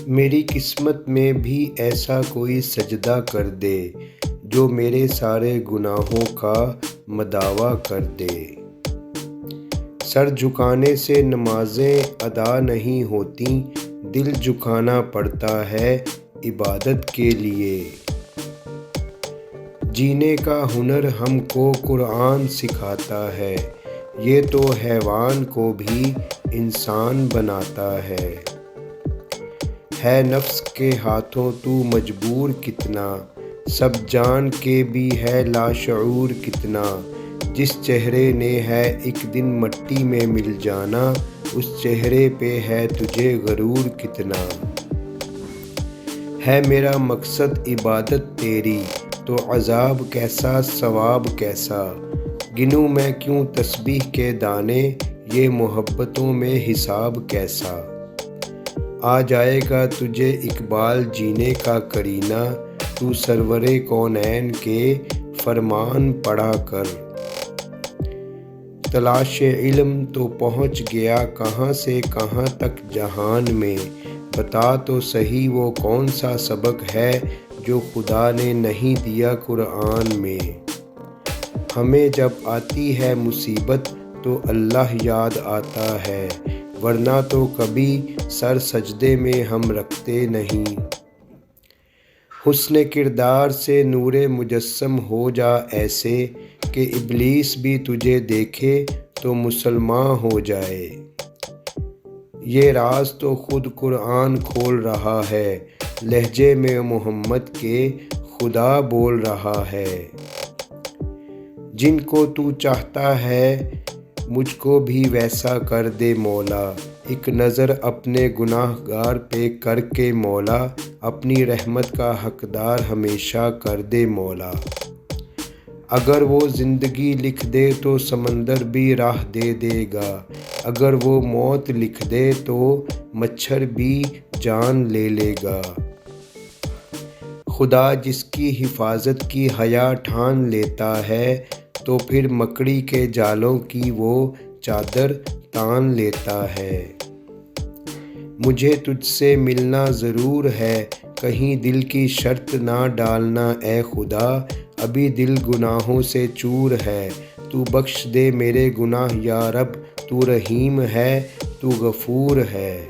میری قسمت میں بھی ایسا کوئی سجدہ کر دے جو میرے سارے گناہوں کا مداوع کر دے۔ سر جھکانے سے نمازیں ادا نہیں ہوتیں، دل جھکانا پڑتا ہے عبادت کے لیے۔ جینے کا ہنر ہم کو قرآن سکھاتا ہے، یہ تو حیوان کو بھی انسان بناتا ہے۔ ہے نفس کے ہاتھوں تو مجبور کتنا، سب جان کے بھی ہے لاشعور کتنا۔ جس چہرے نے ہے ایک دن مٹی میں مل جانا، اس چہرے پہ ہے تجھے غرور کتنا۔ ہے میرا مقصد عبادت تیری، تو عذاب کیسا ثواب کیسا۔ گنوں میں کیوں تسبیح کے دانے، یہ محبتوں میں حساب کیسا۔ آ جائے گا تجھے اقبال جینے کا کرینہ، تو سرور کونین کے فرمان پڑھا کر۔ تلاش علم تو پہنچ گیا کہاں سے کہاں تک جہان میں، بتا تو صحیح وہ کون سا سبق ہے جو خدا نے نہیں دیا قرآن میں۔ ہمیں جب آتی ہے مصیبت تو اللہ یاد آتا ہے، ورنہ تو کبھی سر سجدے میں ہم رکھتے نہیں۔ حسن کردار سے نور مجسم ہو جا ایسے، کہ ابلیس بھی تجھے دیکھے تو مسلماں ہو جائے۔ یہ راز تو خود قرآن کھول رہا ہے، لہجے میں محمد کے خدا بول رہا ہے۔ جن کو تو چاہتا ہے مجھ کو بھی ویسا کر دے مولا، ایک نظر اپنے گناہ گار پہ کر کے مولا، اپنی رحمت کا حقدار ہمیشہ کر دے مولا۔ اگر وہ زندگی لکھ دے تو سمندر بھی راہ دے دے گا، اگر وہ موت لکھ دے تو مچھر بھی جان لے لے گا۔ خدا جس کی حفاظت کی حیا ٹھان لیتا ہے، تو پھر مکڑی کے جالوں کی وہ چادر تان لیتا ہے۔ مجھے تجھ سے ملنا ضرور ہے، کہیں دل کی شرط نہ ڈالنا اے خدا، ابھی دل گناہوں سے چور ہے، تو بخش دے میرے گناہ یا رب، تو رحیم ہے تو غفور ہے۔